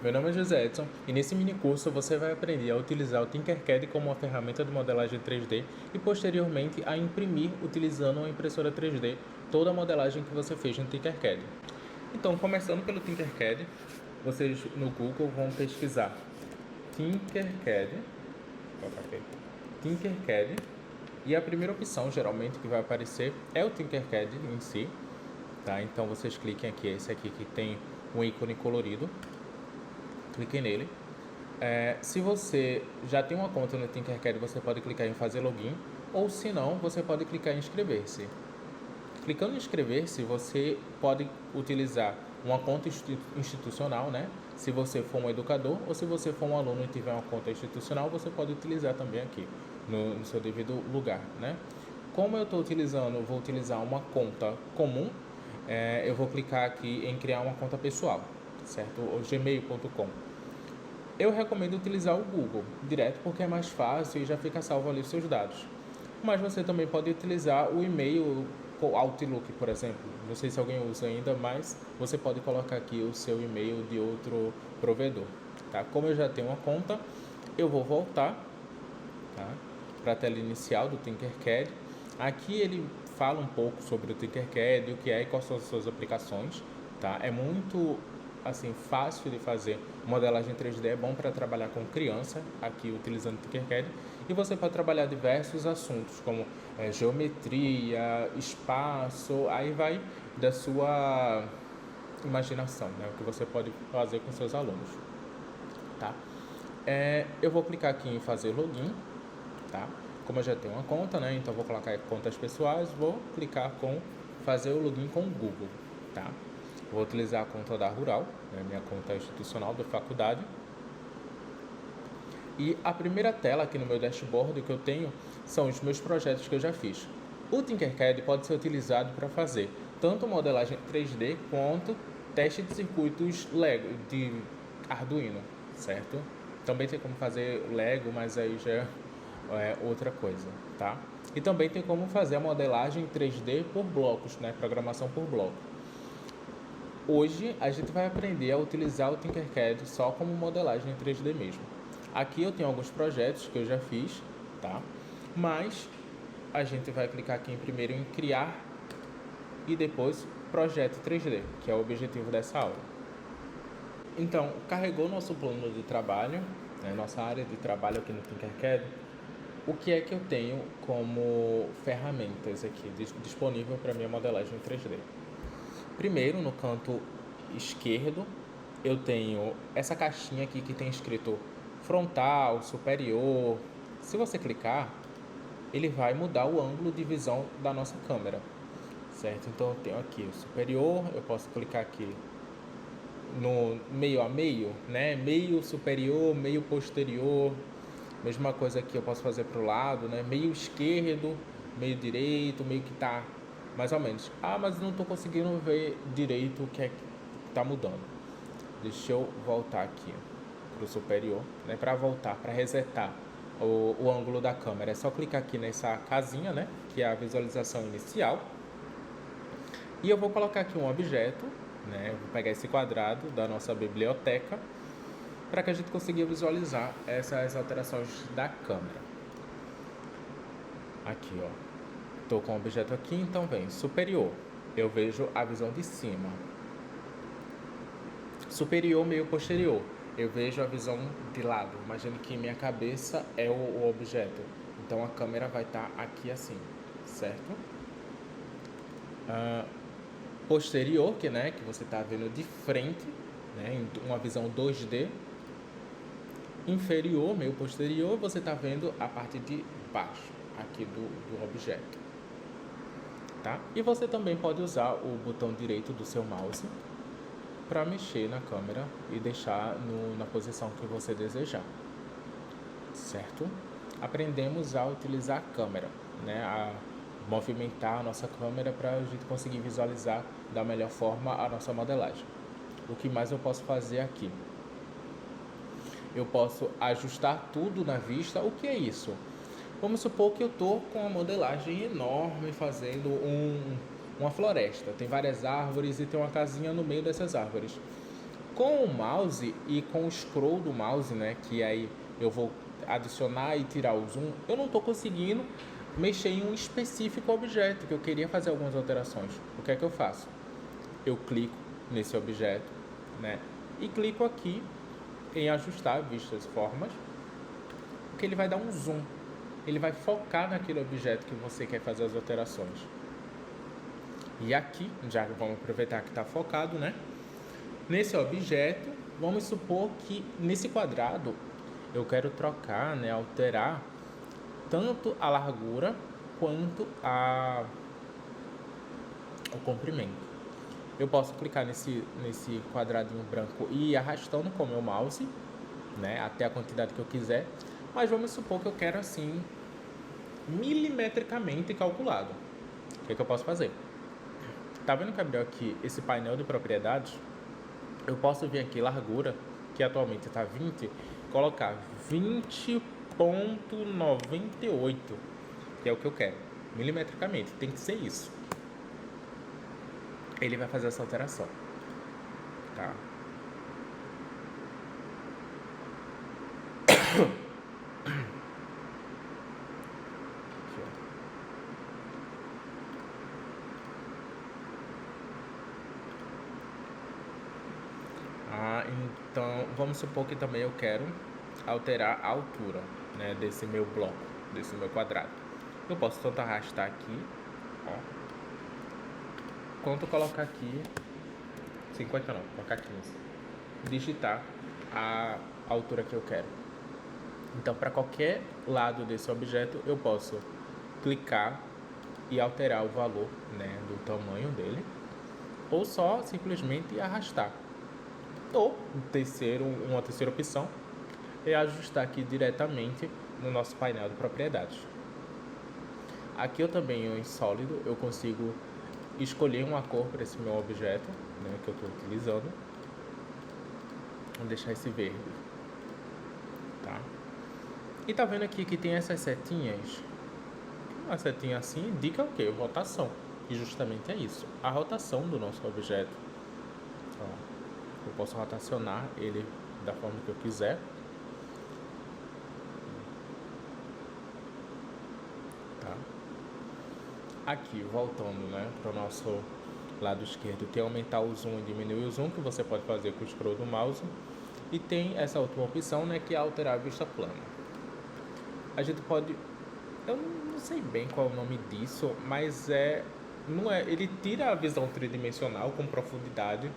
Meu nome é José Edson e nesse mini curso você vai aprender a utilizar o Tinkercad como uma ferramenta de modelagem 3D e posteriormente a imprimir utilizando uma impressora 3D toda a modelagem que você fez no Tinkercad. Então, começando pelo Tinkercad, vocês no Google vão pesquisar Tinkercad, Tinkercad, e a primeira opção geralmente que vai aparecer é o Tinkercad em si, tá? Então vocês cliquem aqui, esse aqui que tem um ícone colorido. Clique nele. Se você já tem uma conta no Tinkercad, você pode clicar em fazer login, ou se não, você pode clicar em inscrever-se. Clicando em inscrever-se, você pode utilizar uma conta institucional, né? Se você for um educador ou se você for um aluno e tiver uma conta institucional, você pode utilizar também aqui no seu devido lugar, né? Como eu vou utilizar uma conta comum, eu vou clicar aqui em criar uma conta pessoal, certo? O gmail.com. Eu recomendo utilizar o Google direto porque é mais fácil e já fica salvo ali os seus dados. Mas você também pode utilizar o e-mail Outlook, por exemplo. Não sei se alguém usa ainda, mas você pode colocar aqui o seu e-mail de outro provedor. Tá? Como eu já tenho uma conta, eu vou voltar, tá, para a tela inicial do Tinkercad. Aqui ele fala um pouco sobre o Tinkercad, o que é e quais são as suas aplicações. Tá? É muito assim, fácil de fazer. Modelagem 3D é bom para trabalhar com criança, aqui utilizando o Tinkercad. E você pode trabalhar diversos assuntos, como geometria, espaço, aí vai da sua imaginação, né? O que você pode fazer com seus alunos. Tá? Eu vou clicar aqui em fazer login, tá? Como eu já tenho uma conta, né? Então vou colocar contas pessoais, vou clicar com fazer o login com o Google, tá? Vou utilizar a conta da Rural, né, minha conta institucional da faculdade. E a primeira tela aqui no meu dashboard que eu tenho são os meus projetos que eu já fiz. O Tinkercad pode ser utilizado para fazer tanto modelagem 3D quanto teste de circuitos Lego de Arduino, certo? Também tem como fazer Lego, mas aí já é outra coisa, tá? E também tem como fazer a modelagem 3D por blocos, né? Programação por bloco. Hoje a gente vai aprender a utilizar o Tinkercad só como modelagem em 3D mesmo. Aqui eu tenho alguns projetos que eu já fiz, tá? Mas a gente vai clicar aqui primeiro em criar e depois projeto 3D, que é o objetivo dessa aula. Então, carregou nosso plano de trabalho, né, nossa área de trabalho aqui no Tinkercad. O que é que eu tenho como ferramentas aqui disponível para minha modelagem 3D? Primeiro, no canto esquerdo, eu tenho essa caixinha aqui que tem escrito frontal, superior. Se você clicar, ele vai mudar o ângulo de visão da nossa câmera, certo? Então eu tenho aqui o superior, eu posso clicar aqui no meio a meio, né? Meio superior, meio posterior. Mesma coisa aqui eu posso fazer para o lado, né? Meio esquerdo, meio direito, meio que tá mais ou menos. Mas não estou conseguindo ver direito o que é que está mudando. Deixa eu voltar aqui para o superior, né? Para voltar, para resetar o ângulo da câmera. É só clicar aqui nessa casinha, né? Que é a visualização inicial. E eu vou colocar aqui um objeto, né? Vou pegar esse quadrado da nossa biblioteca para que a gente consiga visualizar essas alterações da câmera. Aqui, ó. Estou com o objeto aqui, então vem superior. Eu vejo a visão de cima. Superior, meio posterior. Eu vejo a visão de lado. Imagine que minha cabeça é o objeto. Então a câmera vai estar aqui assim, certo? Posterior, que você está vendo de frente, né, em uma visão 2D. Inferior, meio posterior, você está vendo a parte de baixo aqui do objeto. Tá? E você também pode usar o botão direito do seu mouse para mexer na câmera e deixar na posição que você desejar, certo? Aprendemos a utilizar a câmera, né? A movimentar a nossa câmera para a gente conseguir visualizar da melhor forma a nossa modelagem. O que mais eu posso fazer aqui? Eu posso ajustar tudo na vista. O que é isso? Vamos supor que eu estou com uma modelagem enorme fazendo uma floresta. Tem várias árvores e tem uma casinha no meio dessas árvores. Com o mouse e com o scroll do mouse, né, que aí eu vou adicionar e tirar o zoom, eu não estou conseguindo mexer em um específico objeto que eu queria fazer algumas alterações. O que é que eu faço? Eu clico nesse objeto, né, e clico aqui em ajustar vistas formas, porque ele vai dar um zoom, ele vai focar naquele objeto que você quer fazer as alterações. E aqui, já vamos aproveitar que está focado, né? Nesse objeto, vamos supor que nesse quadrado eu quero trocar, né, alterar tanto a largura quanto o comprimento. Eu posso clicar nesse quadradinho branco e ir arrastando com o meu mouse, né, até a quantidade que eu quiser, mas vamos supor que eu quero assim milimetricamente calculado. O que é que eu posso fazer? Tá vendo que abriu aqui esse painel de propriedades? Eu posso vir aqui largura, que atualmente está 20, colocar 20,98, que é o que eu quero, milimetricamente, tem que ser isso. Ele vai fazer essa alteração, tá? Então, vamos supor que também eu quero alterar a altura, né, desse meu bloco, desse meu quadrado. Eu posso tanto arrastar aqui, ó, quanto colocar aqui 50 não, colocar 15. Digitar a altura que eu quero. Então, para qualquer lado desse objeto, eu posso clicar e alterar o valor, né, do tamanho dele, ou só simplesmente arrastar. Ou uma terceira opção é ajustar aqui diretamente no nosso painel de propriedades. Aqui eu também, em sólido, eu consigo escolher uma cor para esse meu objeto, né, que eu estou utilizando. Vou deixar esse verde, tá? E tá vendo aqui que tem essas setinhas? Uma setinha assim indica o quê? Rotação. E justamente é isso, a rotação do nosso objeto. Ó, eu posso rotacionar ele da forma que eu quiser. Tá? Aqui, voltando, né, para o nosso lado esquerdo, tem aumentar o zoom e diminuir o zoom, que você pode fazer com o scroll do mouse. E tem essa última opção, né, que é alterar a vista plana. A gente pode... Eu não sei bem qual é o nome disso, mas ele tira a visão tridimensional com profundidade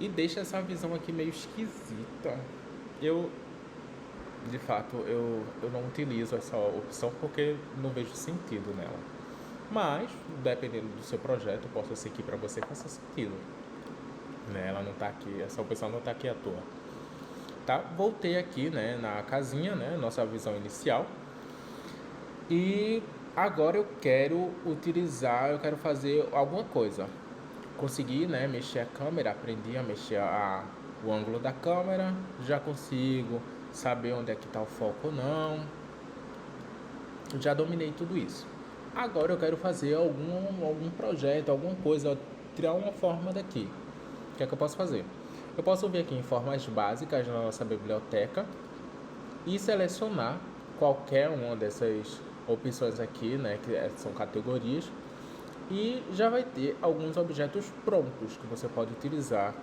e deixa essa visão aqui meio esquisita. De fato, eu não utilizo essa opção porque não vejo sentido nela. Mas, dependendo do seu projeto, possa ser que para você faça sentido. Né? Ela não tá aqui, essa opção não está aqui à toa. Tá? Voltei aqui, né, na casinha, né, nossa visão inicial. E agora eu quero fazer alguma coisa. Consegui, né, mexer a câmera, aprendi a mexer o ângulo da câmera, já consigo saber onde é que está o foco ou não. Já dominei tudo isso. Agora eu quero fazer algum projeto, alguma coisa, tirar uma forma daqui. O que é que eu posso fazer? Eu posso vir aqui em formas básicas na nossa biblioteca e selecionar qualquer uma dessas opções aqui, né, que são categorias, e já vai ter alguns objetos prontos que você pode utilizar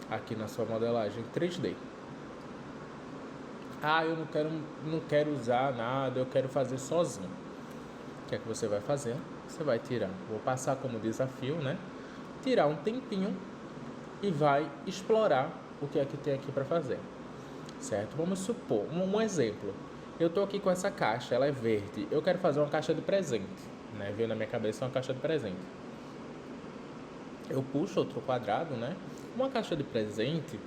aqui na sua modelagem 3D. Eu não quero usar nada, eu quero fazer sozinho. O que é que você vai fazer? Você vai tirar, vou passar como desafio, né? Tirar um tempinho e vai explorar o que é que tem aqui para fazer, certo? Vamos supor, um exemplo. Eu estou aqui com essa caixa, ela é verde. Eu quero fazer uma caixa de presente, né? Veio na minha cabeça uma caixa de presente. Eu puxo outro quadrado, né? Uma caixa de presente,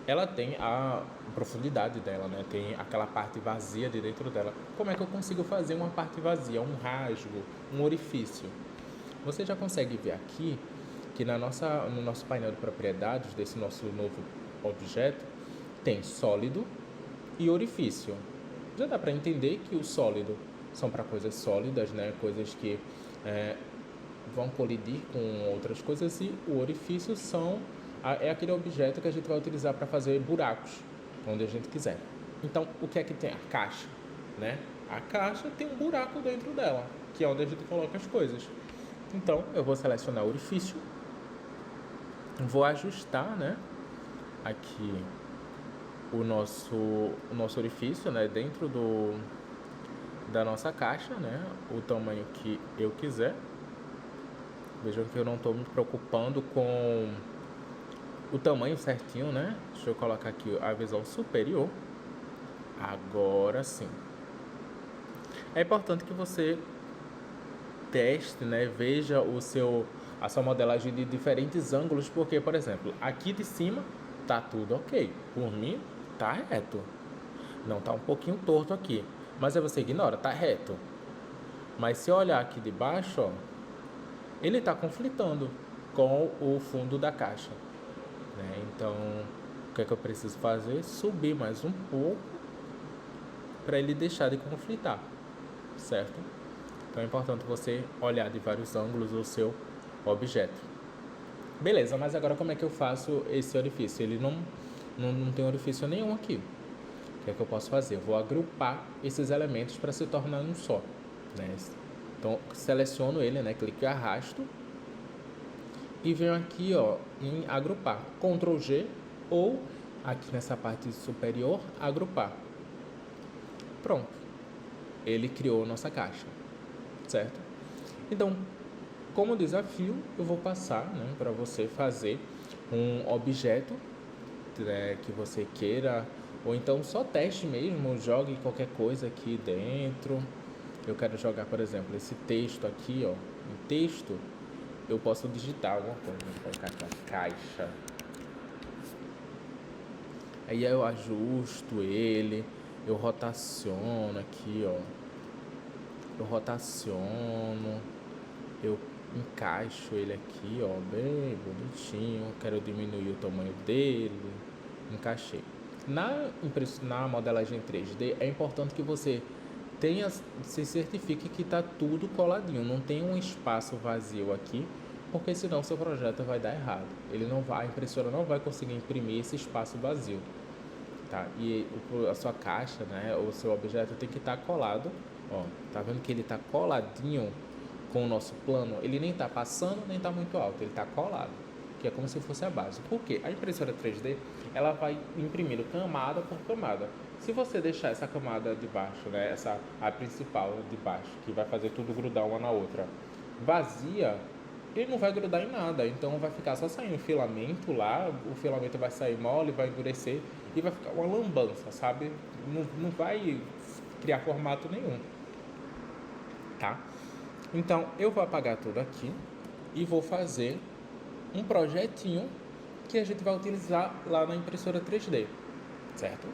ela tem a profundidade dela, né? Tem aquela parte vazia de dentro dela. Como é que eu consigo fazer uma parte vazia, um rasgo, um orifício? Você já consegue ver aqui que no nosso painel de propriedades desse nosso novo objeto tem sólido e orifício. Já dá para entender que o sólido são para coisas sólidas, né? Coisas que vão colidir com outras coisas, e o orifício são É aquele objeto que a gente vai utilizar para fazer buracos, onde a gente quiser. Então, o que é que tem? A caixa, né? A caixa tem um buraco dentro dela, que é onde a gente coloca as coisas. Então, eu vou selecionar o orifício, vou ajustar, né, aqui o nosso orifício, né, dentro da nossa caixa, né, o tamanho que eu quiser. Vejam que eu não estou me preocupando com o tamanho certinho, né? Deixa eu colocar aqui a visão superior. Agora sim. É importante que você teste, né? Veja a sua modelagem de diferentes ângulos, porque, por exemplo, aqui de cima tá tudo ok. Por mim, tá reto. Não tá um pouquinho torto aqui. Mas aí você ignora, tá reto. Mas se eu olhar aqui de baixo, ó, ele tá conflitando com o fundo da caixa, né? Então, o que é que eu preciso fazer? Subir mais um pouco para ele deixar de conflitar, certo? Então é importante você olhar de vários ângulos o seu objeto. Beleza, mas agora como é que eu faço esse orifício? Ele não tem orifício nenhum aqui. O que é que eu posso fazer? Eu vou agrupar esses elementos para se tornar um só, né? Então seleciono ele, né? Clico e arrasto e venho aqui, ó, em agrupar. Ctrl G ou aqui nessa parte superior, agrupar. Pronto. Ele criou nossa caixa, certo? Então, como desafio, eu vou passar, né, para você fazer um objeto, né, que você queira, ou então só teste mesmo, jogue qualquer coisa aqui dentro. Eu quero jogar, por exemplo, esse texto aqui, ó. Em texto, eu posso digitar alguma coisa, vou colocar aqui, ó, caixa. Aí eu ajusto ele, eu rotaciono aqui, ó. Eu rotaciono, eu encaixo ele aqui, ó, bem bonitinho. Quero diminuir o tamanho dele. Encaixei. Na modelagem 3D é importante que você se certifique que está tudo coladinho, não tem um espaço vazio aqui, porque senão seu projeto vai dar errado. A impressora não vai conseguir imprimir esse espaço vazio, tá? E a sua caixa, né, o seu objeto tem que estar colado, ó. Tá vendo que ele está coladinho com o nosso plano? Ele nem está passando, nem está muito alto, ele está colado, que é como se fosse a base. Por quê? A impressora 3D, ela vai imprimindo camada por camada. Se você deixar essa camada de baixo, né, a principal de baixo, que vai fazer tudo grudar uma na outra, vazia, ele não vai grudar em nada. Então vai ficar só saindo filamento lá, o filamento vai sair mole, vai endurecer e vai ficar uma lambança, sabe? Não vai criar formato nenhum, tá? Então eu vou apagar tudo aqui e vou fazer um projetinho que a gente vai utilizar lá na impressora 3D, certo?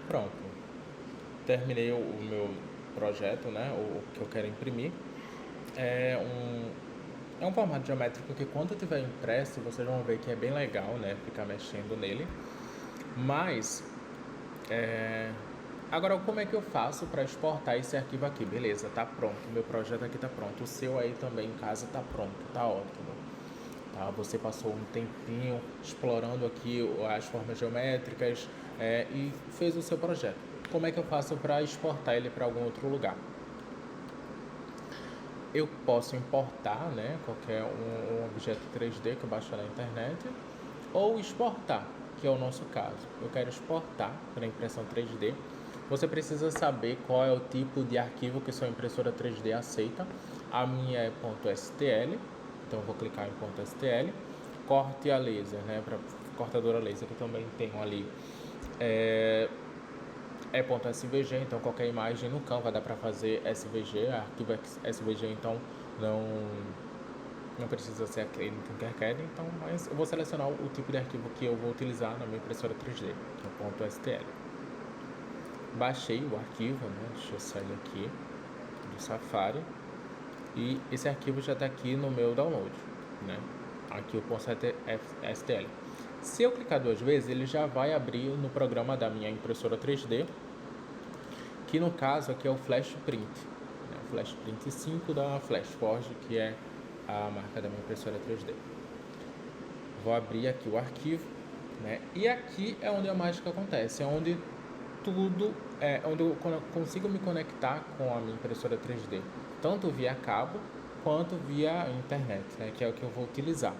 pronto. Terminei o meu projeto, né? O que eu quero imprimir. É um formato geométrico que quando tiver impresso, vocês vão ver que é bem legal, né? Ficar mexendo nele. Mas, agora como é que eu faço para exportar esse arquivo aqui? Beleza, tá pronto. Meu projeto aqui tá pronto. O seu aí também em casa tá pronto, tá ótimo. Tá? Você passou um tempinho explorando aqui as formas geométricas e fez o seu projeto. Como é que eu faço para exportar ele para algum outro lugar? Eu posso importar, né, qualquer um objeto 3D que eu baixar na internet, ou exportar, que é o nosso caso. Eu quero exportar para impressão 3D. Você precisa saber qual é o tipo de arquivo que sua impressora 3D aceita. A minha é .stl, então eu vou clicar em .stl. Corte a laser, né, para cortadora laser, que eu também tenho ali. É .svg, então qualquer imagem no Canva dá para fazer SVG, arquivo SVG, então não precisa ser aquele no Tinkercad, então, mas eu vou selecionar o tipo de arquivo que eu vou utilizar na minha impressora 3D, que é o .stl. Baixei o arquivo, né? Deixa eu sair aqui do Safari, e esse arquivo já está aqui no meu download, né? Aqui o .stl. Se eu clicar 2 vezes, ele já vai abrir no programa da minha impressora 3D, que no caso aqui é o Flash Print, né? O Flash Print 5 da Flashforge, que é a marca da minha impressora 3D. Vou abrir aqui o arquivo, né? E aqui é onde a mágica acontece, é onde onde eu consigo me conectar com a minha impressora 3D, tanto via cabo quanto via internet, né? Que é o que eu vou utilizar.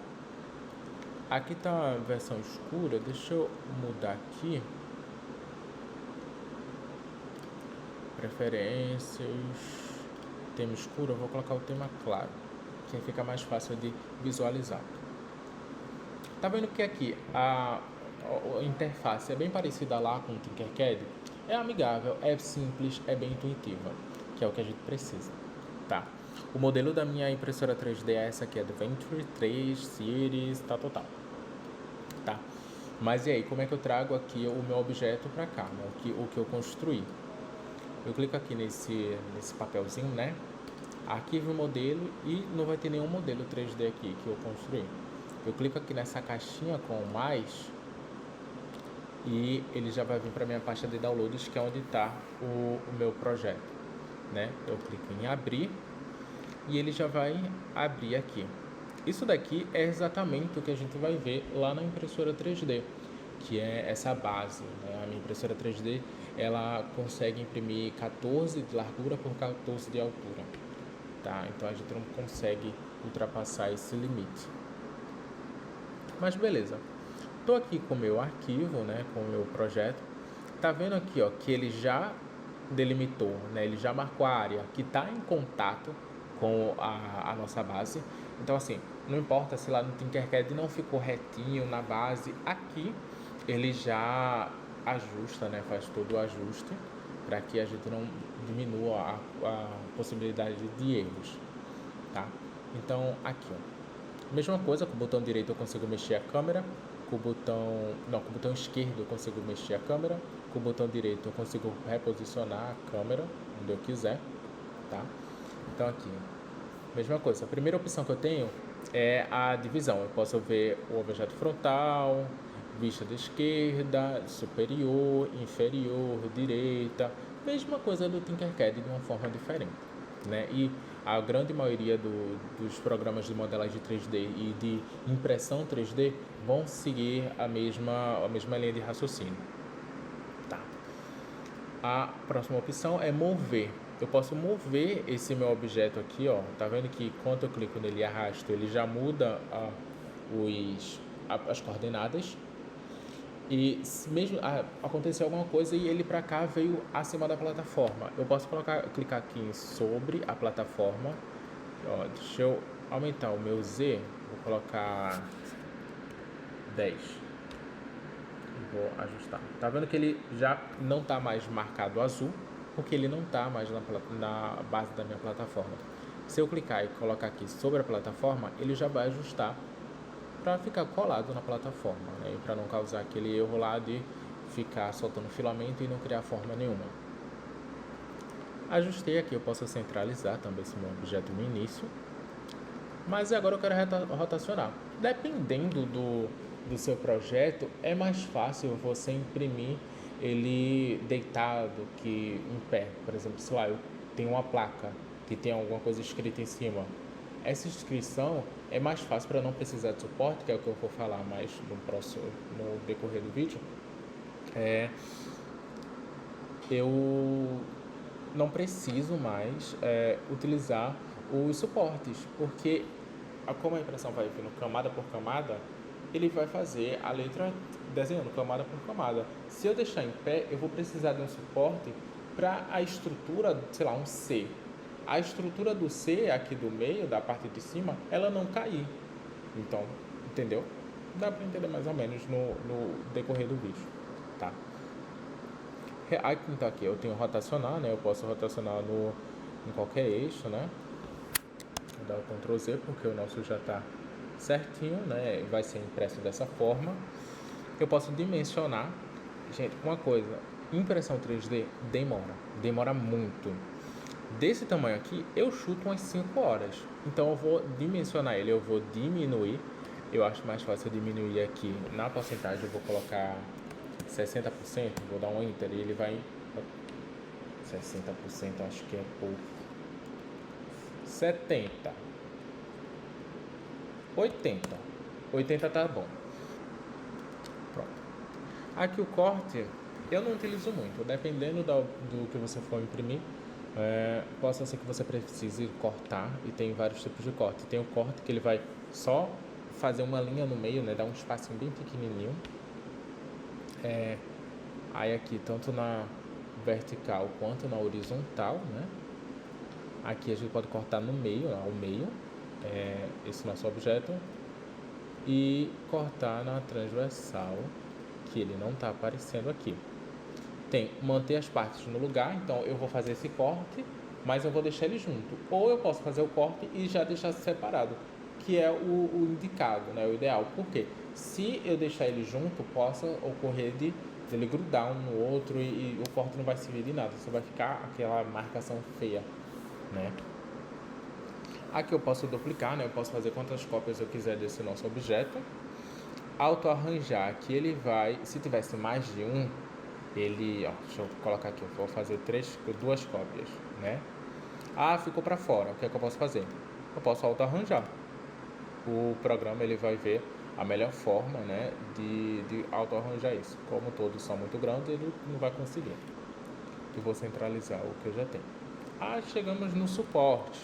Aqui está a versão escura, deixa eu mudar aqui. Preferências, tema escuro, eu vou colocar o tema claro, que fica mais fácil de visualizar. Tá vendo que aqui a interface é bem parecida lá com o Tinkercad? É amigável, é simples, é bem intuitiva, que é o que a gente precisa, tá? O modelo da minha impressora 3D é essa aqui, Adventure 3 Series, tá? Mas e aí, como é que eu trago aqui o meu objeto para cá, né? O que eu construí? Eu clico aqui nesse papelzinho, né? Arquivo modelo, e não vai ter nenhum modelo 3D aqui que eu construí. Eu clico aqui nessa caixinha com mais e ele já vai vir para minha pasta de downloads, que é onde está o meu projeto, né? Eu clico em abrir e ele já vai abrir aqui. Isso daqui é exatamente o que a gente vai ver lá na impressora 3D, que é essa base, né? A minha impressora 3D, ela consegue imprimir 14 de largura por 14 de altura, tá? Então a gente não consegue ultrapassar esse limite. Mas beleza. Tô aqui com o meu arquivo, né, com o meu projeto. Tá vendo aqui, ó, que ele já delimitou, né? Ele já marcou a área que está em contato com a nossa base. Então assim, não importa se lá no Tinkercad não ficou retinho na base, aqui ele já ajusta, né? Faz todo o ajuste para que a gente não diminua a possibilidade de erros, tá? Então aqui, ó, mesma coisa, com o botão direito eu consigo mexer a câmera, com o botão esquerdo eu consigo mexer a câmera, com o botão direito eu consigo reposicionar a câmera onde eu quiser, tá? Então aqui, mesma coisa, a primeira opção que eu tenho é a divisão. Eu posso ver o objeto frontal, vista da esquerda, superior, inferior, direita, mesma coisa do Tinkercad de uma forma diferente, né? E a grande maioria dos programas de modelagem 3D e de impressão 3D vão seguir a mesma linha de raciocínio, tá? A próxima opção é mover. Eu posso mover esse meu objeto aqui, ó. Tá vendo que quando eu clico nele e arrasto, ele já muda as coordenadas. E se mesmo aconteceu alguma coisa e ele para cá veio acima da plataforma, eu posso clicar aqui em sobre a plataforma. Ó, deixa eu aumentar o meu Z, vou colocar 10. Vou ajustar. Tá vendo que ele já não está mais marcado azul, porque ele não está mais na base da minha plataforma. Se eu clicar e colocar aqui sobre a plataforma, ele já vai ajustar para ficar colado na plataforma, né? E para não causar aquele erro lá de ficar soltando filamento e não criar forma nenhuma. Ajustei aqui, eu posso centralizar também esse meu objeto no início. Mas agora eu quero rotacionar. Dependendo do seu projeto, é mais fácil você imprimir ele deitado que em pé. Por exemplo, sei lá, eu tenho uma placa que tem alguma coisa escrita em cima. Essa inscrição é mais fácil para não precisar de suporte, que é o que eu vou falar mais no decorrer do vídeo. Eu não preciso mais utilizar os suportes, porque como a impressão vai vindo camada por camada, ele vai fazer a letra desenhando camada por camada. Se eu deixar em pé, eu vou precisar de um suporte para a estrutura, sei lá, um C. A estrutura do C aqui do meio, da parte de cima, ela não cair. Então, entendeu? Dá para entender mais ou menos no decorrer do vídeo, tá? Então aqui eu tenho rotacionar, né? Eu posso rotacionar em qualquer eixo, né? Vou dar o Ctrl Z porque o nosso já está certinho, né? Vai ser impresso dessa forma. Eu posso dimensionar. Gente, uma coisa, impressão 3D demora muito. Desse tamanho aqui, eu chuto umas 5 horas. Então eu vou dimensionar ele, eu vou diminuir. Eu acho mais fácil eu diminuir aqui na porcentagem, eu vou colocar 60%, vou dar um Enter e ele vai... 60% acho que é pouco. 70%. 80% tá bom. Pronto. Aqui o corte, eu não utilizo muito. Dependendo do que você for imprimir, possa ser que você precise cortar, e tem vários tipos de corte. Tem o corte que ele vai só fazer uma linha no meio, né? Dar um espacinho bem pequenininho. Aí aqui, tanto na vertical quanto na horizontal, né? Aqui a gente pode cortar no meio, ao meio, esse nosso objeto, e cortar na transversal, que ele não está aparecendo aqui. Tem manter as partes no lugar, então eu vou fazer esse corte, mas eu vou deixar ele junto. Ou eu posso fazer o corte e já deixar separado, que é o indicado, né? O ideal. Por quê? Se eu deixar ele junto, possa ocorrer de ele grudar um no outro e o corte não vai servir de nada, só vai ficar aquela marcação feia, né? Aqui eu posso duplicar, né? Eu posso fazer quantas cópias eu quiser desse nosso objeto. Auto-arranjar, que ele vai, se tivesse mais de um, ele, deixa eu colocar aqui, eu vou fazer 2 cópias, né? Ficou para fora, o que é que eu posso fazer? Eu posso auto-arranjar. O programa ele vai ver a melhor forma, né, de auto-arranjar isso. Como todos são muito grandes, ele não vai conseguir. Eu vou centralizar o que eu já tenho. Chegamos no suporte.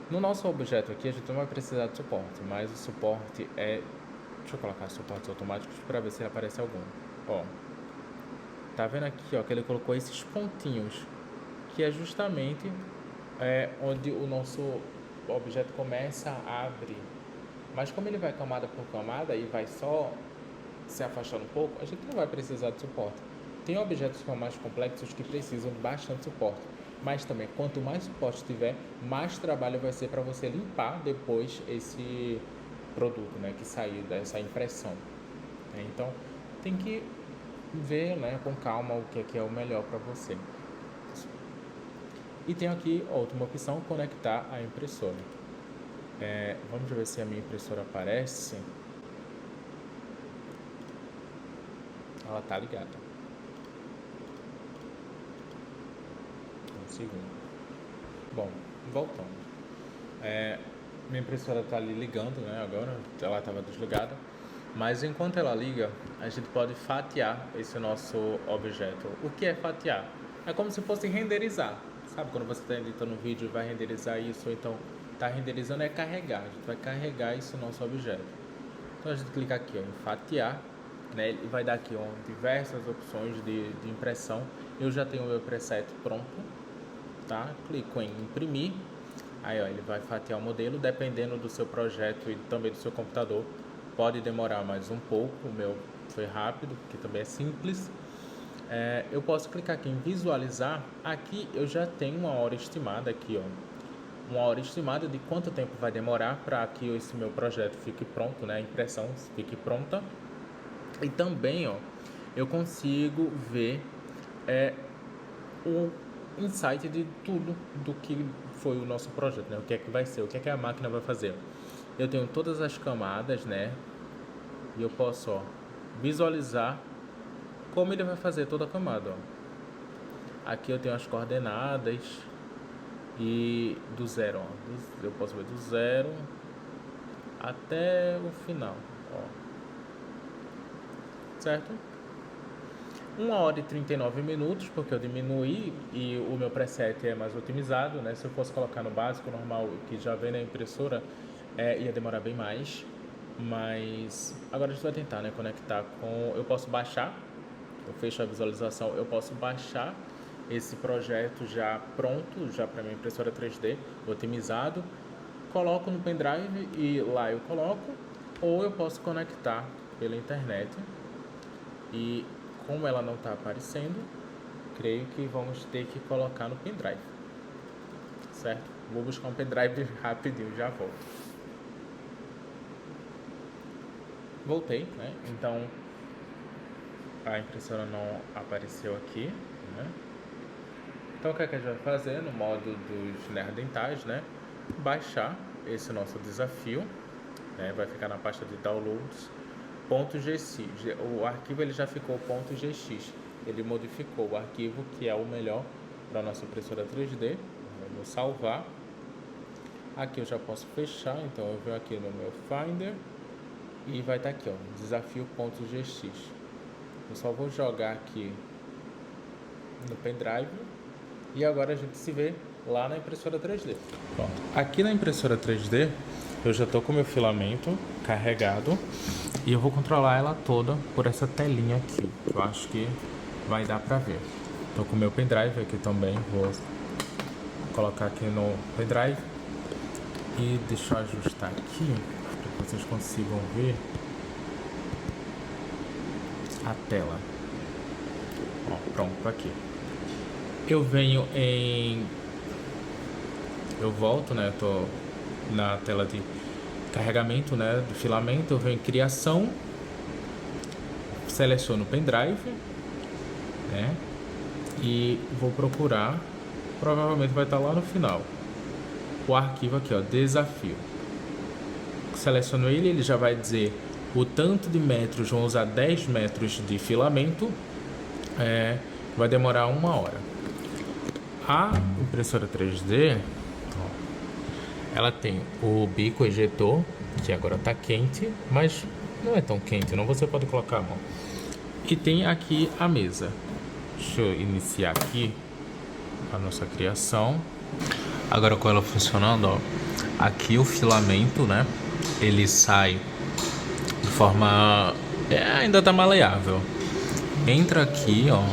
No nosso objeto aqui, a gente não vai precisar de suporte, mas o suporte deixa eu colocar suportes automáticos para ver se aparece algum. Tá vendo aqui, que ele colocou esses pontinhos, que é justamente onde o nosso objeto começa a abrir. Mas como ele vai camada por camada e vai só se afastando um pouco, a gente não vai precisar de suporte. Tem objetos que são mais complexos que precisam de bastante suporte, mas também quanto mais suporte tiver, mais trabalho vai ser para você limpar depois esse produto, né, que sair dessa impressão. Então tem que ver, né, com calma o que é o melhor para você. E tem aqui a última opção, conectar a impressora. Vamos ver se a minha impressora aparece. Ela está ligada. Um segundo. Bom, voltando. Minha impressora está ali ligando, né? Agora ela estava desligada. Mas enquanto ela liga, a gente pode fatiar esse nosso objeto. O que é fatiar? É como se fosse renderizar. Sabe quando você está editando um vídeo e vai renderizar isso, ou então está renderizando, é carregar. A gente vai carregar esse nosso objeto. Então a gente clica aqui em fatiar, né? Ele vai dar aqui diversas opções de impressão. Eu já tenho o meu preset pronto, tá? Clico em imprimir. Aí ele vai fatiar o modelo, dependendo do seu projeto e também do seu computador. Pode demorar mais um pouco, o meu foi rápido, porque também é simples. Eu posso clicar aqui em visualizar. Aqui eu já tenho uma hora estimada aqui, uma hora estimada de quanto tempo vai demorar para que esse meu projeto fique pronto, né? A impressão fique pronta. E também, eu consigo ver o insight de tudo do que foi o nosso projeto, né? O que é que vai ser, o que é que a máquina vai fazer. Eu tenho todas as camadas, né? E eu posso, ó, visualizar como ele vai fazer toda a camada, ó. Aqui eu tenho as coordenadas e do zero, ó. Eu posso ver do zero até o final, ó. Certo? 1 hora e 39 minutos, porque eu diminuí e o meu preset é mais otimizado, né? Se eu fosse colocar no básico, normal, que já vem na impressora, ia demorar bem mais. Mas agora a gente vai tentar, né, conectar com... Eu posso baixar, eu fecho a visualização, eu posso baixar esse projeto já pronto, já para minha impressora 3D, otimizado, coloco no pendrive e lá eu coloco, ou eu posso conectar pela internet e como ela não está aparecendo, creio que vamos ter que colocar no pendrive, certo? Vou buscar um pendrive rapidinho, já volto. Voltei, né? Então a impressora não apareceu aqui, né? Então o que é que a gente vai fazer no modo dos neandertais, né? Baixar esse nosso desafio, né? Vai ficar na pasta de downloads. .gx, o arquivo ele já ficou .gx, ele modificou o arquivo que é o melhor para a nossa impressora 3D. Eu vou salvar, aqui eu já posso fechar, então eu venho aqui no meu Finder e vai estar aqui, ó, desafio.gx. Eu só vou jogar aqui no pendrive e agora a gente se vê lá na impressora 3D. Pronto. Aqui na impressora 3D eu já estou com o meu filamento carregado e eu vou controlar ela toda por essa telinha aqui. Eu acho que vai dar para ver. Estou com o meu pendrive aqui também, vou colocar aqui no pendrive e deixa eu ajustar aqui para que vocês consigam ver a tela. Ó, pronto, aqui. Eu venho em... Eu volto, né? Tô na tela de carregamento, né, do filamento. Eu venho em criação, seleciono o pendrive, né, e vou procurar, provavelmente vai estar lá no final, o arquivo aqui, ó, desafio. Seleciono ele, ele já vai dizer o tanto de metros, vão usar 10 metros de filamento, vai demorar 1 hora. A impressora 3D, ela tem o bico ejetor, que agora está quente, mas não é tão quente, não, você pode colocar a mão. E tem aqui a mesa. Deixa eu iniciar aqui a nossa criação. Agora com ela funcionando, ó, aqui o filamento, né, ele sai de forma... ainda está maleável. Entra aqui, ó,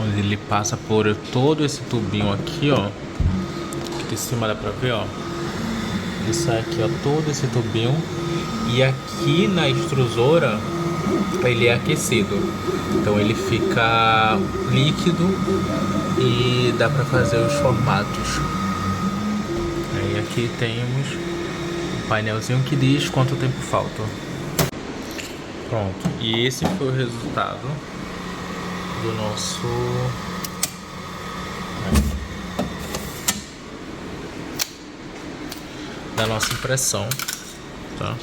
onde ele passa por todo esse tubinho aqui, ó. Aqui de cima dá pra ver, ó. Ele sai aqui, ó, todo esse tubinho. E aqui na extrusora ele é aquecido, então ele fica líquido e dá para fazer os formatos. Aí aqui temos um painelzinho que diz quanto tempo falta. Pronto, e esse foi o resultado do nosso da nossa impressão, tá?